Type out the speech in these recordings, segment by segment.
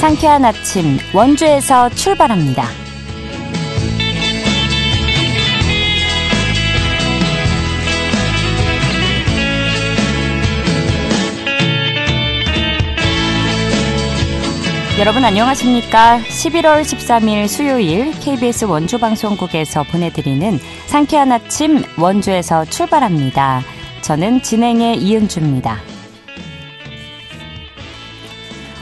상쾌한 아침 원주에서 출발합니다. 여러분 안녕하십니까? 11월 13일 수요일 KBS 원주방송국에서 보내드리는 상쾌한 아침 원주에서 출발합니다. 저는 진행의 이은주입니다.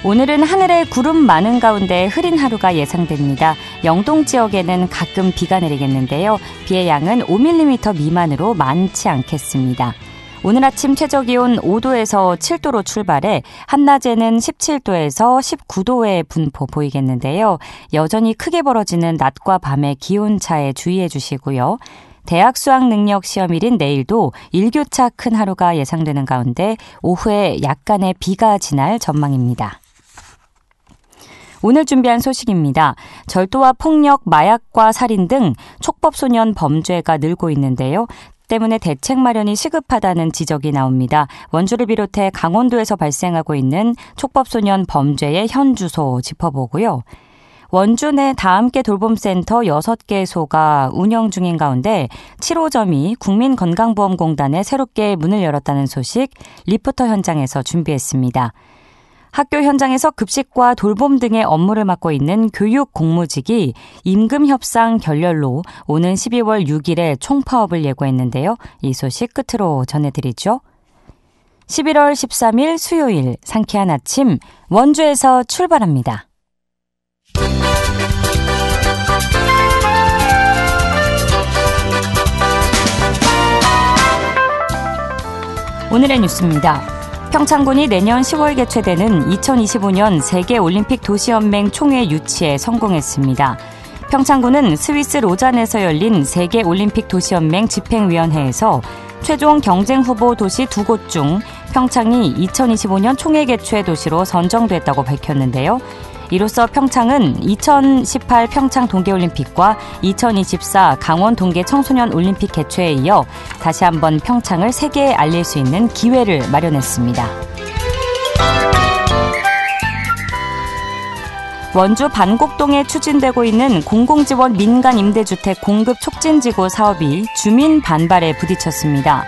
오늘은 하늘에 구름 많은 가운데 흐린 하루가 예상됩니다. 영동 지역에는 가끔 비가 내리겠는데요. 비의 양은 5mm 미만으로 많지 않겠습니다. 오늘 아침 최저기온 5도에서 7도로 출발해 한낮에는 17도에서 19도의 분포 보이겠는데요. 여전히 크게 벌어지는 낮과 밤의 기온차에 주의해 주시고요. 대학 수학 능력 시험일인 내일도 일교차 큰 하루가 예상되는 가운데 오후에 약간의 비가 지날 전망입니다. 오늘 준비한 소식입니다. 절도와 폭력, 마약과 살인 등 촉법소년 범죄가 늘고 있는데요. 때문에 대책 마련이 시급하다는 지적이 나옵니다. 원주를 비롯해 강원도에서 발생하고 있는 촉법소년 범죄의 현주소 짚어보고요. 원주 내 다함께 돌봄센터 6개소가 운영 중인 가운데 7호점이 국민건강보험공단에 새롭게 문을 열었다는 소식 리포터 현장에서 준비했습니다. 학교 현장에서 급식과 돌봄 등의 업무를 맡고 있는 교육 공무직이 임금 협상 결렬로 오는 12월 6일에 총파업을 예고했는데요. 이 소식 끝으로 전해드리죠. 11월 13일 수요일 상쾌한 아침 원주에서 출발합니다. 오늘의 뉴스입니다. 평창군이 내년 10월 개최되는 2025년 세계올림픽 도시연맹 총회 유치에 성공했습니다. 평창군은 스위스 로잔에서 열린 세계올림픽 도시연맹 집행위원회에서 최종 경쟁 후보 도시 2곳 중 평창이 2025년 총회 개최 도시로 선정됐다고 밝혔는데요. 이로써 평창은 2018 평창 동계올림픽과 2024 강원 동계 청소년 올림픽 개최에 이어 다시 한번 평창을 세계에 알릴 수 있는 기회를 마련했습니다. 원주 반곡동에 추진되고 있는 공공지원 민간 임대주택 공급 촉진지구 사업이 주민 반발에 부딪혔습니다.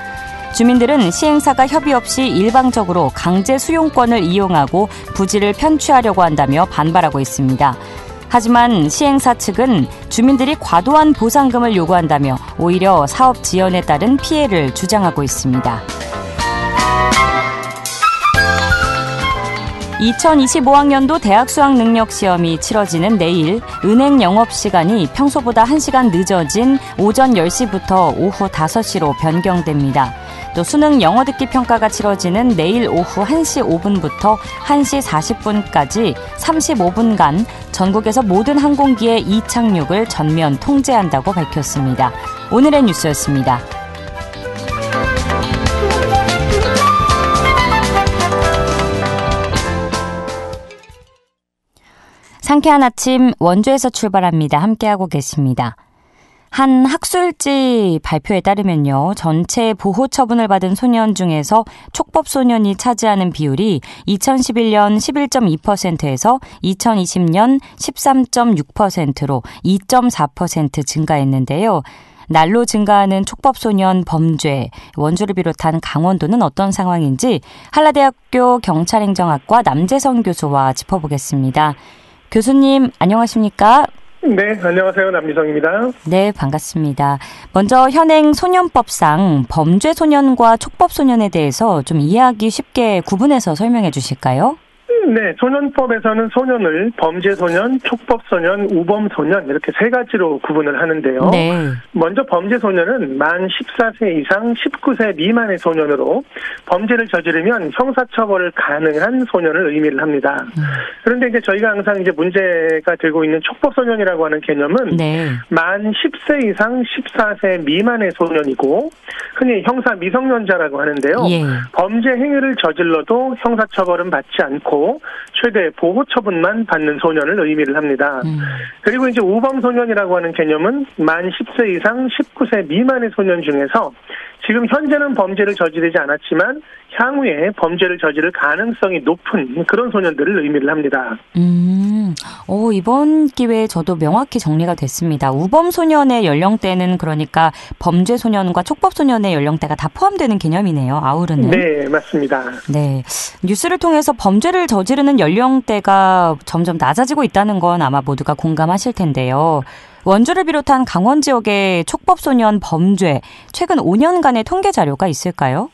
주민들은 시행사가 협의 없이 일방적으로 강제 수용권을 이용하고 부지를 편취하려고 한다며 반발하고 있습니다. 하지만 시행사 측은 주민들이 과도한 보상금을 요구한다며 오히려 사업 지연에 따른 피해를 주장하고 있습니다. 2025학년도 대학 수학 능력 시험이 치러지는 내일 은행 영업시간이 평소보다 1시간 늦어진 오전 10시부터 오후 5시로 변경됩니다. 또 수능 영어 듣기 평가가 치러지는 내일 오후 1시 5분부터 1시 40분까지 35분간 전국에서 모든 항공기의 이착륙을 전면 통제한다고 밝혔습니다. 오늘의 뉴스였습니다. 상쾌한 아침 원주에서 출발합니다. 함께하고 계십니다. 한 학술지 발표에 따르면요. 전체 보호 처분을 받은 소년 중에서 촉법소년이 차지하는 비율이 2011년 11.2%에서 2020년 13.6%로 2.4% 증가했는데요. 날로 증가하는 촉법소년 범죄, 원주를 비롯한 강원도는 어떤 상황인지 한라대학교 경찰행정학과 남재성 교수와 짚어보겠습니다. 교수님 안녕하십니까? 네, 안녕하세요. 남미성입니다. 네, 반갑습니다. 먼저 현행 소년법상 범죄 소년과 촉법 소년에 대해서 좀 이해하기 쉽게 구분해서 설명해 주실까요? 네, 소년법에서는 소년을 범죄소년, 촉법소년, 우범소년 이렇게 세 가지로 구분을 하는데요. 네. 먼저 범죄소년은 만 14세 이상 19세 미만의 소년으로 범죄를 저지르면 형사처벌을 가능한 소년을 의미를 합니다. 그런데 이제 저희가 항상 이제 문제가 되고 있는 촉법소년이라고 하는 개념은 네. 만 10세 이상 14세 미만의 소년이고 흔히 형사 미성년자라고 하는데요. 예. 범죄 행위를 저질러도 형사처벌은 받지 않고 최대 보호처분만 받는 소년을 의미를 합니다. 그리고 이제 우범소년이라고 하는 개념은 만 10세 이상 19세 미만의 소년 중에서 지금 현재는 범죄를 저지르지 않았지만 향후에 범죄를 저지를 가능성이 높은 그런 소년들을 의미를 합니다. 이번 기회에 저도 명확히 정리가 됐습니다. 우범 소년의 연령대는 그러니까 범죄 소년과 촉법 소년의 연령대가 다 포함되는 개념이네요. 아우르는. 네, 맞습니다. 네, 뉴스를 통해서 범죄를 저지르는 연령대가 점점 낮아지고 있다는 건 아마 모두가 공감하실 텐데요. 원주를 비롯한 강원 지역의 촉법 소년 범죄 최근 5년간의 통계 자료가 있을까요?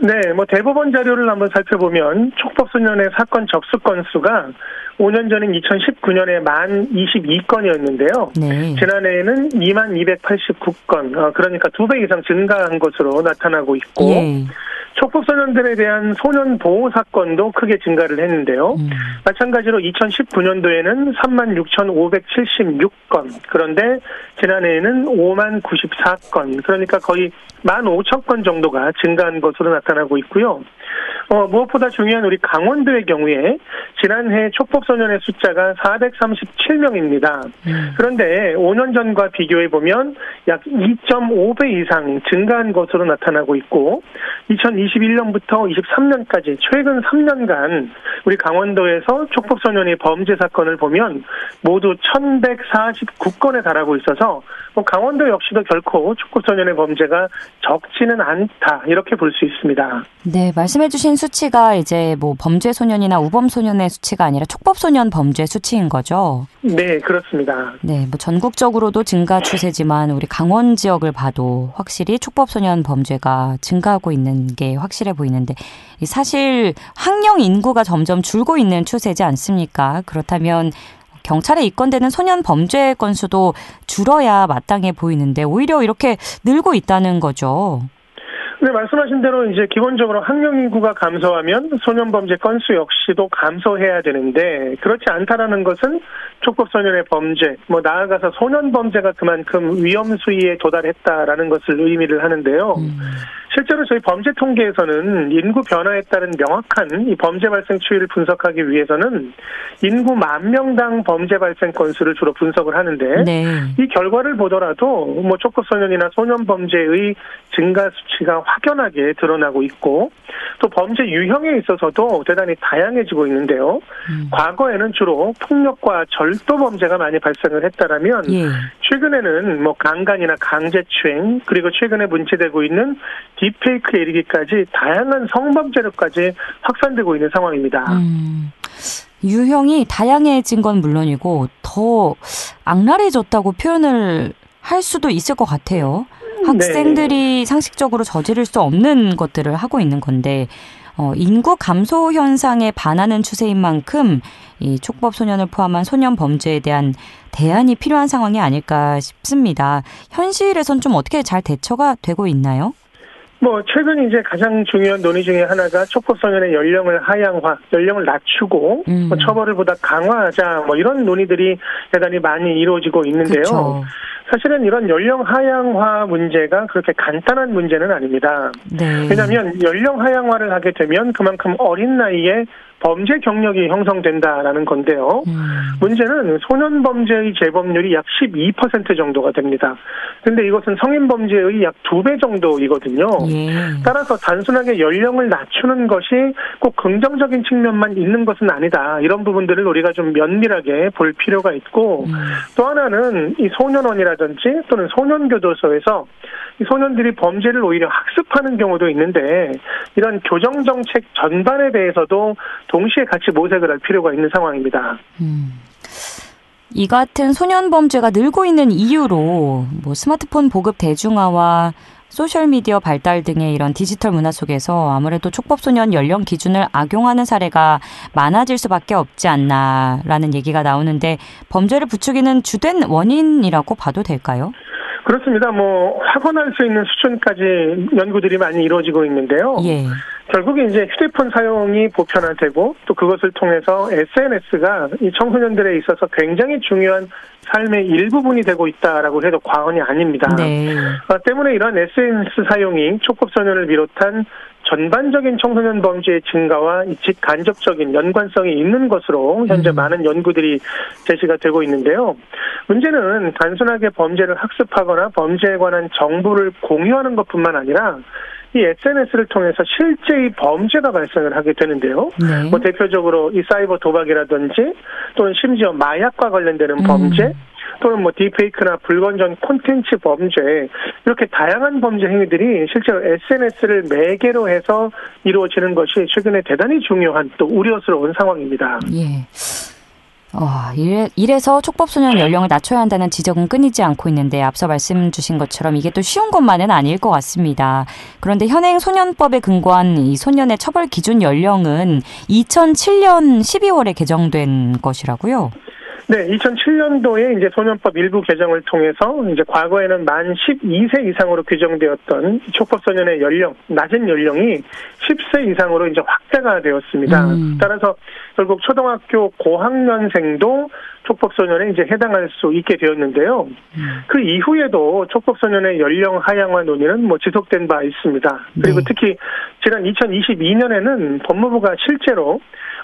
네, 대법원 자료를 한번 살펴보면 촉법소년의 사건 접수 건수가 5년 전인 2019년에 1022건이었는데요. 네. 지난해에는 2289건, 그러니까 2배 이상 증가한 것으로 나타나고 있고, 예. 촉법소년들에 대한 소년 보호 사건도 크게 증가를 했는데요. 마찬가지로 2019년도에는 36,576건, 그런데 지난해에는 50,094건, 그러니까 거의 15,000건 정도가 증가한 것으로 나타나고 있고요. 무엇보다 중요한 우리 강원도의 경우에 지난해 촉법소년의 숫자가 437명입니다. 그런데 5년 전과 비교해보면 약 2.5배 이상 증가한 것으로 나타나고 있고 2021년부터 23년까지 최근 3년간 우리 강원도에서 촉법소년의 범죄 사건을 보면 모두 1,149건에 달하고 있어서 강원도 역시도 결코 촉법소년의 범죄가 적지는 않다 이렇게 볼 수 있습니다. 네, 말씀해주신 수치가 이제 범죄 소년이나 우범 소년의 수치가 아니라 촉법 소년 범죄 수치인 거죠? 네, 그렇습니다. 네, 전국적으로도 증가 추세지만 우리 강원 지역을 봐도 확실히 촉법 소년 범죄가 증가하고 있는 게 확실해 보이는데 사실 학령 인구가 점점 줄고 있는 추세지 않습니까? 그렇다면 경찰에 입건되는 소년 범죄 건수도 줄어야 마땅해 보이는데 오히려 이렇게 늘고 있다는 거죠. 네, 말씀하신 대로 이제 기본적으로 학령 인구가 감소하면 소년 범죄 건수 역시도 감소해야 되는데 그렇지 않다라는 것은 촉법소년의 범죄, 나아가서 소년 범죄가 그만큼 위험 수위에 도달했다라는 것을 의미를 하는데요. 실제로 저희 범죄 통계에서는 인구 변화에 따른 명확한 이 범죄 발생 추이를 분석하기 위해서는 인구 10,000명당 범죄 발생 건수를 주로 분석을 하는데 네. 이 결과를 보더라도 촉법소년이나 소년 범죄의 증가 수치가 확연하게 드러나고 있고 또 범죄 유형에 있어서도 대단히 다양해지고 있는데요. 과거에는 주로 폭력과 절도 범죄가 많이 발생을 했다라면 최근에는 강간이나 강제추행 그리고 최근에 문제되고 있는 딥페이크에 이르기까지 다양한 성범죄로까지 확산되고 있는 상황입니다. 유형이 다양해진 건 물론이고 더 악랄해졌다고 표현을 할 수도 있을 것 같아요. 학생들이 상식적으로 저지를 수 없는 것들을 하고 있는 건데 인구 감소 현상에 반하는 추세인 만큼 이 촉법 소년을 포함한 소년 범죄에 대한 대안이 필요한 상황이 아닐까 싶습니다. 현실에선 좀 어떻게 잘 대처가 되고 있나요? 최근 이제 가장 중요한 논의 중에 하나가 촉법소년의 연령을 하향화, 연령을 낮추고 처벌을 보다 강화하자 이런 논의들이 대단히 많이 이루어지고 있는데요. 그쵸. 사실은 이런 연령 하향화 문제가 그렇게 간단한 문제는 아닙니다. 네. 왜냐하면 연령 하향화를 하게 되면 그만큼 어린 나이에 범죄 경력이 형성된다라는 건데요. 문제는 소년 범죄의 재범률이 약 12% 정도가 됩니다. 그런데 이것은 성인 범죄의 약 2배 정도이거든요. 따라서 단순하게 연령을 낮추는 것이 꼭 긍정적인 측면만 있는 것은 아니다. 이런 부분들을 우리가 좀 면밀하게 볼 필요가 있고 또 하나는 이 소년원이라든지 또는 소년교도소에서 이 소년들이 범죄를 오히려 학습하는 경우도 있는데 이런 교정정책 전반에 대해서도 동시에 같이 모색을 할 필요가 있는 상황입니다. 이 같은 소년 범죄가 늘고 있는 이유로 스마트폰 보급 대중화와 소셜미디어 발달 등의 이런 디지털 문화 속에서 아무래도 촉법소년 연령 기준을 악용하는 사례가 많아질 수밖에 없지 않나라는 얘기가 나오는데 범죄를 부추기는 주된 원인이라고 봐도 될까요? 그렇습니다. 확언할 수 있는 수준까지 연구들이 많이 이루어지고 있는데요. 결국에 이제 휴대폰 사용이 보편화되고 또 그것을 통해서 SNS가 이 청소년들에 있어서 굉장히 중요한 삶의 일부분이 되고 있다라고 해도 과언이 아닙니다. 때문에 이런 SNS 사용이 촉법소년을 비롯한 전반적인 청소년 범죄의 증가와 직간접적인 연관성이 있는 것으로 현재 많은 연구들이 제시가 되고 있는데요. 문제는 단순하게 범죄를 학습하거나 범죄에 관한 정보를 공유하는 것뿐만 아니라 이 SNS를 통해서 실제 이 범죄가 발생을 하게 되는데요. 네. 뭐 대표적으로 이 사이버 도박이라든지 또는 심지어 마약과 관련되는 범죄 또는 뭐 딥페이크나 불건전 콘텐츠 범죄 이렇게 다양한 범죄 행위들이 실제로 SNS를 매개로 해서 이루어지는 것이 최근에 대단히 중요한 또 우려스러운 상황입니다. 예. 이래서 촉법소년 연령을 낮춰야 한다는 지적은 끊이지 않고 있는데 앞서 말씀 주신 것처럼 이게 또 쉬운 것만은 아닐 것 같습니다. 그런데 현행 소년법에 근거한 이 소년의 처벌 기준 연령은 2007년 12월에 개정된 것이라고요? 네, 2007년도에 이제 소년법 일부 개정을 통해서 이제 과거에는 만 12세 이상으로 규정되었던 촉법소년의 연령, 낮은 연령이 10세 이상으로 이제 확대가 되었습니다. 따라서 결국 초등학교 고학년생도 촉법소년에 이제 해당할 수 있게 되었는데요. 그 이후에도 촉법소년의 연령 하향화 논의는 뭐 지속된 바 있습니다. 그리고 특히 지난 2022년에는 법무부가 실제로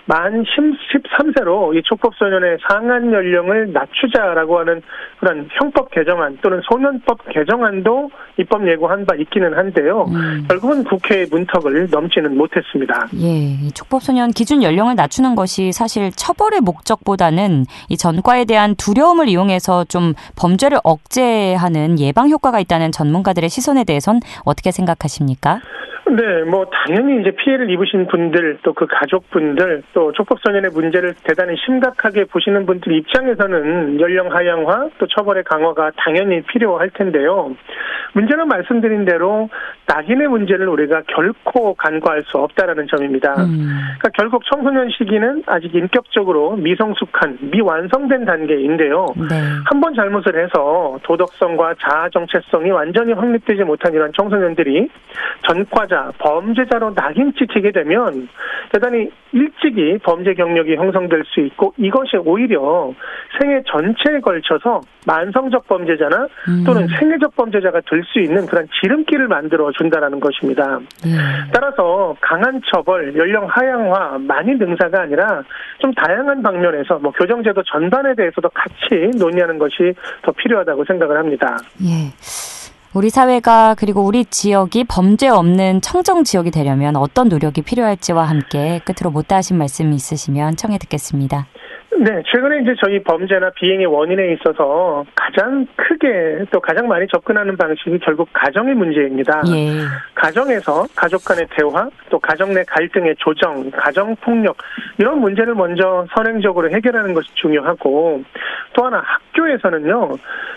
만 13세로 이 촉법소년의 상한 연령을 낮추자라고 하는 그런 형법 개정안 또는 소년법 개정안도 입법 예고한 바 있기는 한데요. 결국은 국회의 문턱을 넘지는 못했습니다. 예, 이 촉법소년 기준 연령을 낮추는 것이 사실 처벌의 목적보다는 이 전과에 대한 두려움을 이용해서 좀 범죄를 억제하는 예방 효과가 있다는 전문가들의 시선에 대해선 어떻게 생각하십니까? 네, 뭐 당연히 이제 피해를 입으신 분들 또 그 가족분들 또 촉법소년의 문제를 대단히 심각하게 보시는 분들 입장에서는 연령 하향화 또 처벌의 강화가 당연히 필요할 텐데요. 문제는 말씀드린 대로 낙인의 문제를 우리가 결코 간과할 수 없다라는 점입니다. 그러니까 결국 청소년 시기는 아직 인격적으로 미성숙한 미완성된 단계인데요. 한 번 잘못을 해서 도덕성과 자아 정체성이 완전히 확립되지 못한 이런 청소년들이 전과자, 범죄자로 낙인 찍히게 되면 대단히 일찍이 범죄 경력이 형성될 수 있고 이것이 오히려 생애 전체에 걸쳐서 만성적 범죄자나 또는 생애적 범죄자가 될 수 있는 그런 지름길을 만들어 준다라는 것입니다. 따라서 강한 처벌, 연령 하향화, 만인 능사가 아니라 좀 다양한 방면에서 뭐 교정제도 전반에 대해서도 같이 논의하는 것이 더 필요하다고 생각을 합니다. 예. 우리 사회가 그리고 우리 지역이 범죄 없는 청정 지역이 되려면 어떤 노력이 필요할지와 함께 끝으로 못다 하신 말씀이 있으시면 청해 듣겠습니다. 네, 최근에 이제 저희 범죄나 비행의 원인에 있어서 가장 크게 또 가장 많이 접근하는 방식이 결국 가정의 문제입니다. 예. 가정에서 가족 간의 대화, 또 가정 내 갈등의 조정, 가정 폭력 이런 문제를 먼저 선행적으로 해결하는 것이 중요하고 또 하나 학교에서는요,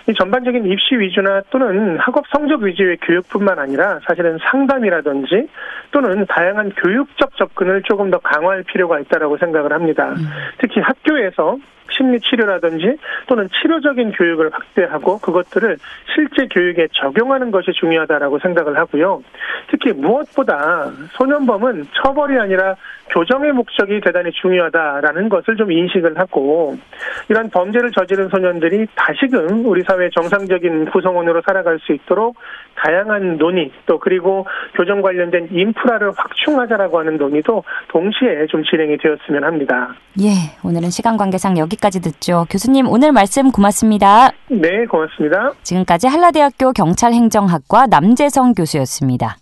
이 전반적인 입시 위주나 또는 학업 성적 위주의 교육뿐만 아니라 사실은 상담이라든지 또는 다양한 교육적 접근을 조금 더 강화할 필요가 있다라고 생각을 합니다. 특히 학교에서 심리치료라든지 또는 치료적인 교육을 확대하고 그것들을 실제 교육에 적용하는 것이 중요하다라고 생각을 하고요. 특히 무엇보다 소년범은 처벌이 아니라 교정의 목적이 대단히 중요하다라는 것을 좀 인식을 하고 이런 범죄를 저지른 소년들이 다시금 우리 사회 정상적인 구성원으로 살아갈 수 있도록 다양한 논의 또 그리고 교정 관련된 인프라를 확충하자라고 하는 논의도 동시에 좀 진행이 되었으면 합니다. 예, 오늘은 시간 관계상 여기까지 듣죠. 교수님 오늘 말씀 고맙습니다. 네, 고맙습니다. 지금까지 한라대학교 경찰행정학과 남재성 교수였습니다.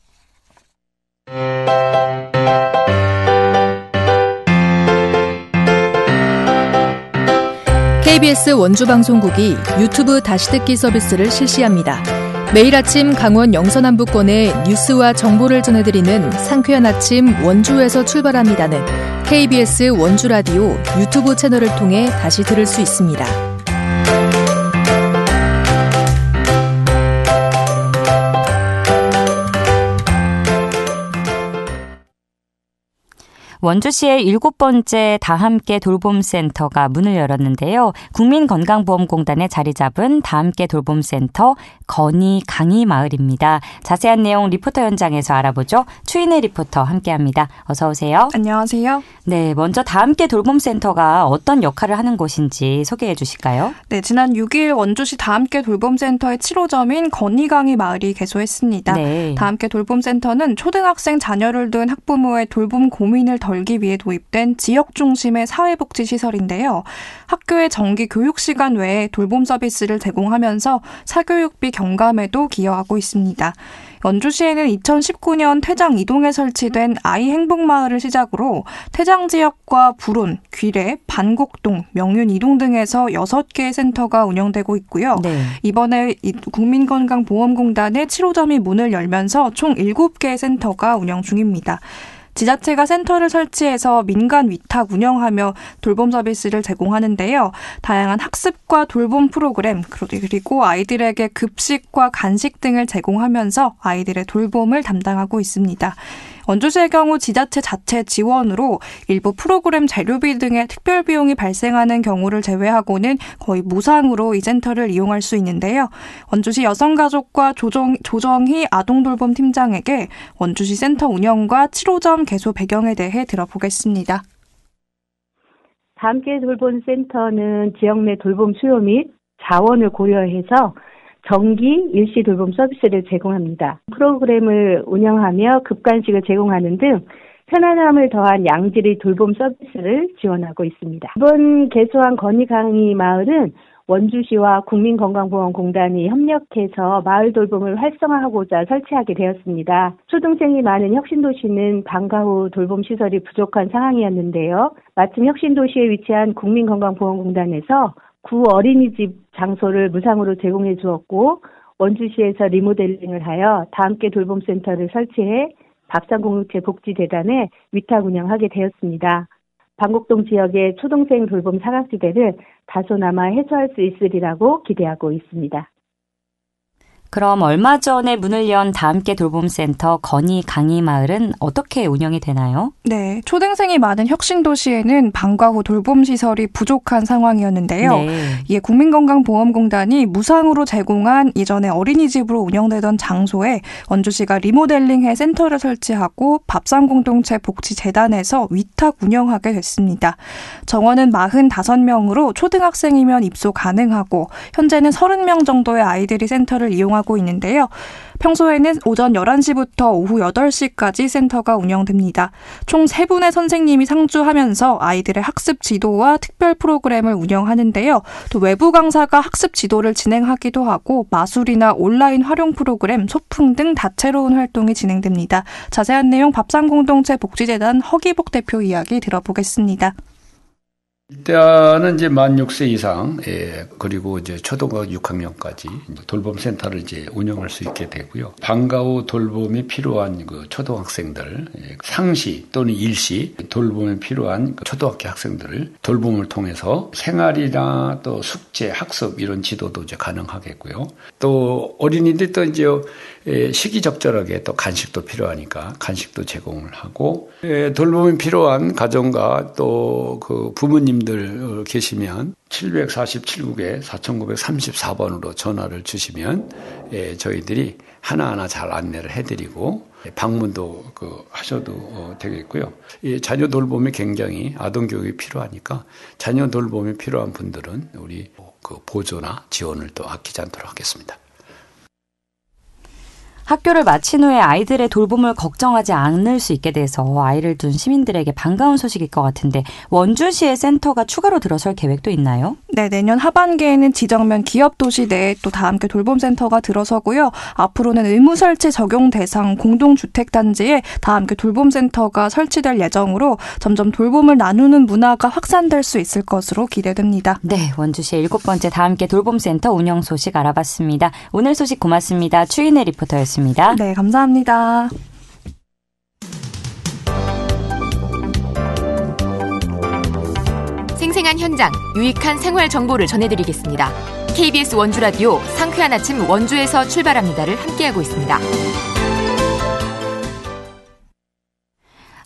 KBS 원주방송국이 유튜브 다시 듣기 서비스를 실시합니다. 매일 아침 강원 영서남부권의 뉴스와 정보를 전해드리는 상쾌한 아침 원주에서 출발합니다는 KBS 원주라디오 유튜브 채널을 통해 다시 들을 수 있습니다. 원주시의 7번째 다함께 돌봄센터가 문을 열었는데요. 국민건강보험공단에 자리 잡은 다함께 돌봄센터 건희 강희 마을입니다. 자세한 내용 리포터 현장에서 알아보죠. 추인혜 리포터 함께합니다. 어서 오세요. 안녕하세요. 네, 먼저 다함께 돌봄센터가 어떤 역할을 하는 곳인지 소개해 주실까요? 네, 지난 6일 원주시 다함께 돌봄센터의 7호점인 건희 강희 마을이 개소했습니다. 네. 다함께 돌봄센터는 초등학생 자녀를 둔 학부모의 돌봄 고민을 덜기 위해 도입된 지역 중심의 사회복지시설인데요. 학교의 정기 교육 시간 외에 돌봄 서비스를 제공하면서 사교육비 경감에도 기여하고 있습니다. 원주시에는 2019년 퇴장 이동에 설치된 아이 행복마을을 시작으로 퇴장 지역과 불온, 귀래, 반곡동, 명륜 이동 등에서 6개의 센터가 운영되고 있고요. 네. 이번에 국민건강보험공단의 7호점이 문을 열면서 총 7개의 센터가 운영 중입니다. 지자체가 센터를 설치해서 민간 위탁 운영하며 돌봄 서비스를 제공하는데요. 다양한 학습과 돌봄 프로그램 그리고 아이들에게 급식과 간식 등을 제공하면서 아이들의 돌봄을 담당하고 있습니다. 원주시의 경우 지자체 자체 지원으로 일부 프로그램 재료비 등의 특별 비용이 발생하는 경우를 제외하고는 거의 무상으로 이 센터를 이용할 수 있는데요. 원주시 여성가족과 조정희 아동돌봄팀장에게 원주시 센터 운영과 7호점 개소 배경에 대해 들어보겠습니다. 다함께 돌봄센터는 지역 내 돌봄 수요 및 자원을 고려해서 정기 일시 돌봄 서비스를 제공합니다. 프로그램을 운영하며 급간식을 제공하는 등 편안함을 더한 양질의 돌봄 서비스를 지원하고 있습니다. 이번 개소한 건희 강희 마을은 원주시와 국민건강보험공단이 협력해서 마을 돌봄을 활성화하고자 설치하게 되었습니다. 초등생이 많은 혁신도시는 방과 후 돌봄시설이 부족한 상황이었는데요. 마침 혁신도시에 위치한 국민건강보험공단에서 구 어린이집 장소를 무상으로 제공해 주었고 원주시에서 리모델링을 하여 다함께 돌봄센터를 설치해 밥상공동체 복지재단에 위탁 운영하게 되었습니다. 반곡동 지역의 초등생 돌봄 사각지대를 다소나마 해소할 수 있으리라고 기대하고 있습니다. 그럼 얼마 전에 문을 연 다함께 돌봄센터 건희 강희 마을은 어떻게 운영이 되나요? 네, 초등생이 많은 혁신도시에는 방과 후 돌봄 시설이 부족한 상황이었는데요. 네. 이에 국민건강보험공단이 무상으로 제공한 이전에 어린이집으로 운영되던 장소에 원주시가 리모델링해 센터를 설치하고 밥상공동체 복지재단에서 위탁 운영하게 됐습니다. 정원은 45명으로 초등학생이면 입소 가능하고 현재는 30명 정도의 아이들이 센터를 이용하고 있는데요. 평소에는 오전 11시부터 오후 8시까지 센터가 운영됩니다. 총 3분의 선생님이 상주하면서 아이들의 학습 지도와 특별 프로그램을 운영하는데요. 또 외부 강사가 학습 지도를 진행하기도 하고 마술이나 온라인 활용 프로그램, 소풍 등 다채로운 활동이 진행됩니다. 자세한 내용 밥상공동체 복지재단 허기복 대표 이야기 들어보겠습니다. 일단은 이제 만 6세 이상, 그리고 이제 초등학교 6학년까지 돌봄센터를 이제 운영할 수 있게 되고요. 방과 후 돌봄이 필요한 그 초등학생들, 상시 또는 일시 돌봄이 필요한 초등학교 학생들을 돌봄을 통해서 생활이나 또 숙제, 학습 이런 지도도 이제 가능하겠고요. 또 어린이들 또 이제 시기적절하게 또 간식도 필요하니까 간식도 제공을 하고, 돌봄이 필요한 가정과 또 그 부모님들 계시면 747국에 4934번으로 전화를 주시면 저희들이 하나하나 잘 안내를 해드리고 방문도 하셔도 되겠고요. 자녀 돌봄이 굉장히 아동 교육이 필요하니까 자녀 돌봄이 필요한 분들은 우리 그 보조나 지원을 또 아끼지 않도록 하겠습니다. 학교를 마친 후에 아이들의 돌봄을 걱정하지 않을 수 있게 돼서 아이를 둔 시민들에게 반가운 소식일 것 같은데 원주시의 센터가 추가로 들어설 계획도 있나요? 네, 내년 하반기에는 지정면 기업도시 내에 또 다함께 돌봄센터가 들어서고요. 앞으로는 의무 설치 적용 대상 공동주택단지에 다함께 돌봄센터가 설치될 예정으로 점점 돌봄을 나누는 문화가 확산될 수 있을 것으로 기대됩니다. 네, 원주시의 7번째 다함께 돌봄센터 운영 소식 알아봤습니다. 오늘 소식 고맙습니다. 추인혜 리포터였습니다. 네, 감사합니다. 생생한 현장, 유익한 생활 정보를 전해드리겠습니다. KBS 원주라디오 상쾌한 아침 원주에서 출발합니다를 함께하고 있습니다.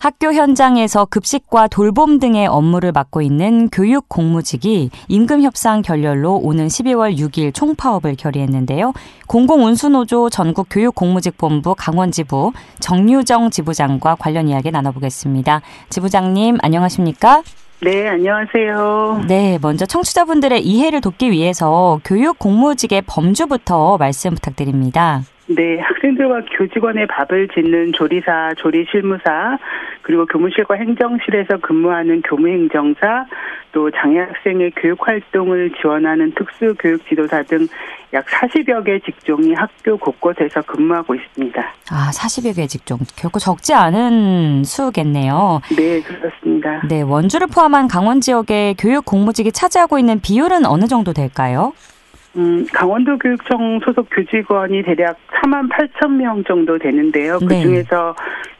학교 현장에서 급식과 돌봄 등의 업무를 맡고 있는 교육 공무직이 임금 협상 결렬로 오는 12월 6일 총파업을 결의했는데요. 공공운수노조 전국교육공무직본부 강원지부 정유정 지부장과 관련 이야기 나눠보겠습니다. 지부장님 안녕하십니까? 네, 안녕하세요. 네, 먼저 청취자분들의 이해를 돕기 위해서 교육 공무직의 범주부터 말씀 부탁드립니다. 네, 학생들과 교직원의 밥을 짓는 조리사, 조리실무사, 그리고 교무실과 행정실에서 근무하는 교무행정사, 또 장애 학생의 교육활동을 지원하는 특수교육지도사 등 약 40여 개 직종이 학교 곳곳에서 근무하고 있습니다. 아, 40여 개 직종. 결코 적지 않은 수겠네요. 네, 그렇습니다. 네, 원주를 포함한 강원 지역의 교육 공무직이 차지하고 있는 비율은 어느 정도 될까요? 강원도교육청 소속 교직원이 대략 4만 8천 명 정도 되는데요. 그중에서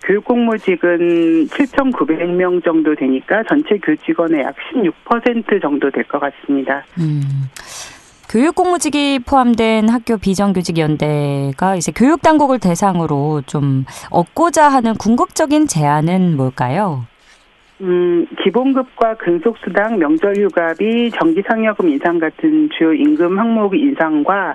교육공무직은 7,900명 정도 되니까 전체 교직원의 약 16% 정도 될 것 같습니다. 교육공무직이 포함된 학교 비정규직연대가 이제 교육당국을 대상으로 좀 얻고자 하는 궁극적인 제안은 뭘까요? 기본급과 근속수당, 명절휴가비, 정기상여금 인상 같은 주요 임금 항목 인상과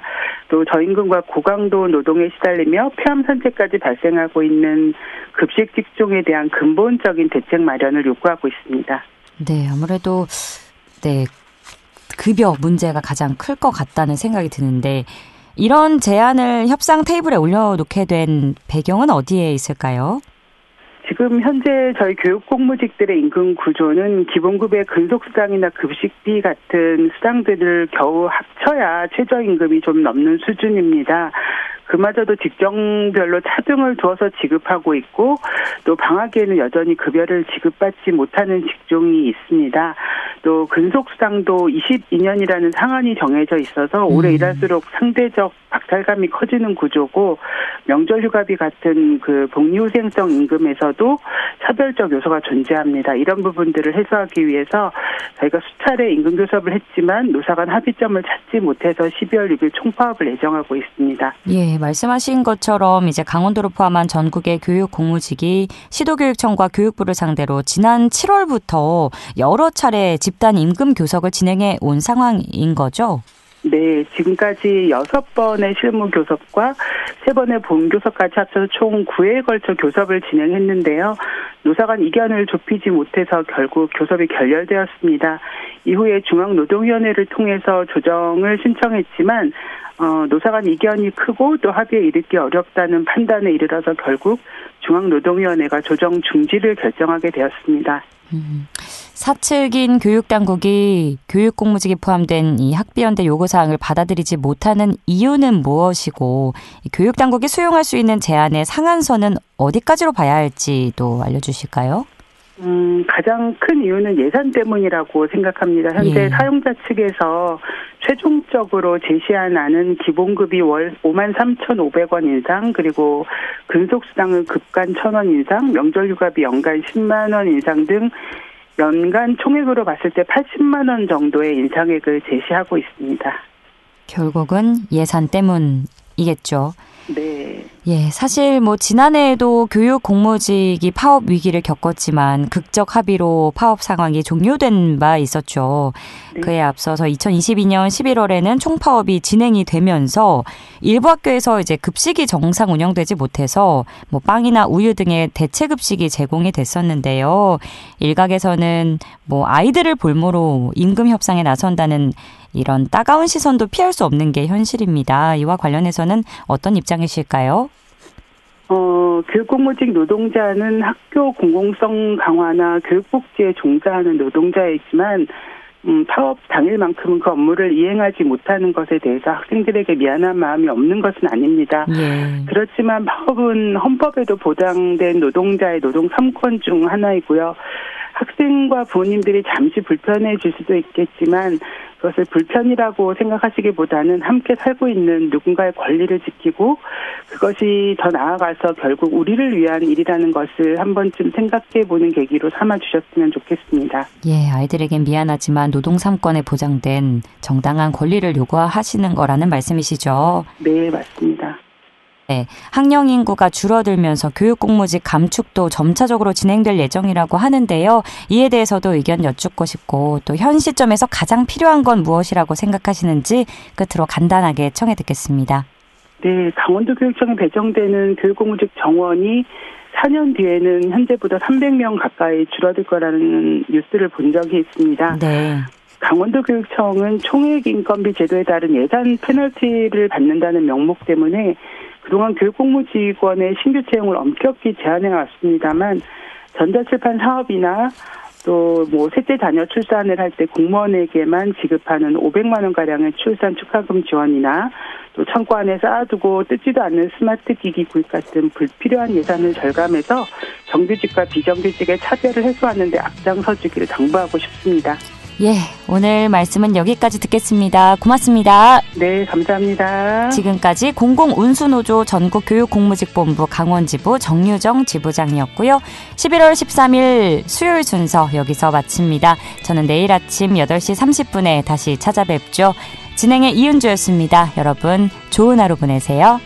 또 저임금과 고강도 노동에 시달리며 폐암산재까지 발생하고 있는 급식 직종에 대한 근본적인 대책 마련을 요구하고 있습니다. 네, 아무래도 급여 문제가 가장 클 것 같다는 생각이 드는데 이런 제안을 협상 테이블에 올려놓게 된 배경은 어디에 있을까요? 지금 현재 저희 교육공무직들의 임금 구조는 기본급의 근속수당이나 급식비 같은 수당들을 겨우 합쳐야 최저임금이 좀 넘는 수준입니다. 그마저도 직종별로 차등을 두어서 지급하고 있고 또 방학에는 여전히 급여를 지급받지 못하는 직종이 있습니다. 또 근속수당도 22년이라는 상한이 정해져 있어서 오래 일할수록 상대적 박탈감이 커지는 구조고 명절휴가비 같은 그 복리후생성 임금에서도 차별적 요소가 존재합니다. 이런 부분들을 해소하기 위해서 저희가 수차례 임금 교섭을 했지만 노사 간 합의점을 찾지 못해서 12월 6일 총파업을 예정하고 있습니다. 예, 말씀하신 것처럼 이제 강원도를 포함한 전국의 교육 공무직이 시도교육청과 교육부를 상대로 지난 7월부터 여러 차례 집단 임금 교섭을 진행해 온 상황인 거죠? 네, 지금까지 6번의 실무 교섭과 3번의 본 교섭까지 합쳐서 총 9회에 걸쳐 교섭을 진행했는데요. 노사 간 이견을 좁히지 못해서 결국 교섭이 결렬되었습니다. 이후에 중앙노동위원회를 통해서 조정을 신청했지만 노사 간 이견이 크고 또 합의에 이르기 어렵다는 판단에 이르러서 결국 중앙노동위원회가 조정 중지를 결정하게 되었습니다. 4.7긴 교육당국이 교육공무직이 포함된 이 학비연대 요구사항을 받아들이지 못하는 이유는 무엇이고 교육당국이 수용할 수 있는 제안의 상한선은 어디까지로 봐야 할지도 알려주실까요? 가장 큰 이유는 예산 때문이라고 생각합니다. 현재 사용자 측에서 최종적으로 제시한 안은 기본급이 월 53,500원 인상, 그리고 근속수당은 급간 1,000원 인상, 명절휴가비 연간 10만 원 인상 등 연간 총액으로 봤을 때 80만 원 정도의 인상액을 제시하고 있습니다. 결국은 예산 때문이겠죠. 네. 예, 사실 지난해에도 교육 공무직이 파업 위기를 겪었지만 극적 합의로 파업 상황이 종료된 바 있었죠. 네. 그에 앞서서 2022년 11월에는 총파업이 진행이 되면서 일부 학교에서 이제 급식이 정상 운영되지 못해서 빵이나 우유 등의 대체 급식이 제공이 됐었는데요. 일각에서는 아이들을 볼모로 임금 협상에 나선다는 이런 따가운 시선도 피할 수 없는 게 현실입니다. 이와 관련해서는 어떤 입장이실까요? 교육공무직 노동자는 학교 공공성 강화나 교육복지에 종사하는 노동자이지만 파업 당일만큼은 그 업무를 이행하지 못하는 것에 대해서 학생들에게 미안한 마음이 없는 것은 아닙니다. 그렇지만 파업은 헌법에도 보장된 노동자의 노동 3권 중 하나이고요. 학생과 부모님들이 잠시 불편해질 수도 있겠지만 그것을 불편이라고 생각하시기보다는 함께 살고 있는 누군가의 권리를 지키고 그것이 더 나아가서 결국 우리를 위한 일이라는 것을 한 번쯤 생각해보는 계기로 삼아주셨으면 좋겠습니다. 예, 아이들에겐 미안하지만 노동 3권에 보장된 정당한 권리를 요구하시는 거라는 말씀이시죠? 네, 맞습니다. 네, 학령 인구가 줄어들면서 교육공무직 감축도 점차적으로 진행될 예정이라고 하는데요. 이에 대해서도 의견 여쭙고 싶고 또 현 시점에서 가장 필요한 건 무엇이라고 생각하시는지 끝으로 간단하게 청해 듣겠습니다. 네, 강원도교육청에 배정되는 교육공무직 정원이 4년 뒤에는 현재보다 300명 가까이 줄어들 거라는 뉴스를 본 적이 있습니다. 네. 강원도교육청은 총액 인건비 제도에 따른 예산 페널티를 받는다는 명목 때문에 그동안 교육공무직원의 신규 채용을 엄격히 제한해 왔습니다만 전자출판 사업이나 또 셋째 자녀 출산을 할 때 공무원에게만 지급하는 500만 원가량의 출산 축하금 지원이나 또 창고 안에 쌓아두고 뜯지도 않는 스마트 기기 구입 같은 불필요한 예산을 절감해서 정규직과 비정규직의 차별을 해소하는 데 앞장서 주기를 당부하고 싶습니다. 예, 오늘 말씀은 여기까지 듣겠습니다. 고맙습니다. 네, 감사합니다. 지금까지 공공운수노조 전국교육공무직본부 강원지부 정유정 지부장이었고요. 11월 13일 수요일 순서 여기서 마칩니다. 저는 내일 아침 8시 30분에 다시 찾아뵙죠. 진행의 이은주였습니다. 여러분, 좋은 하루 보내세요.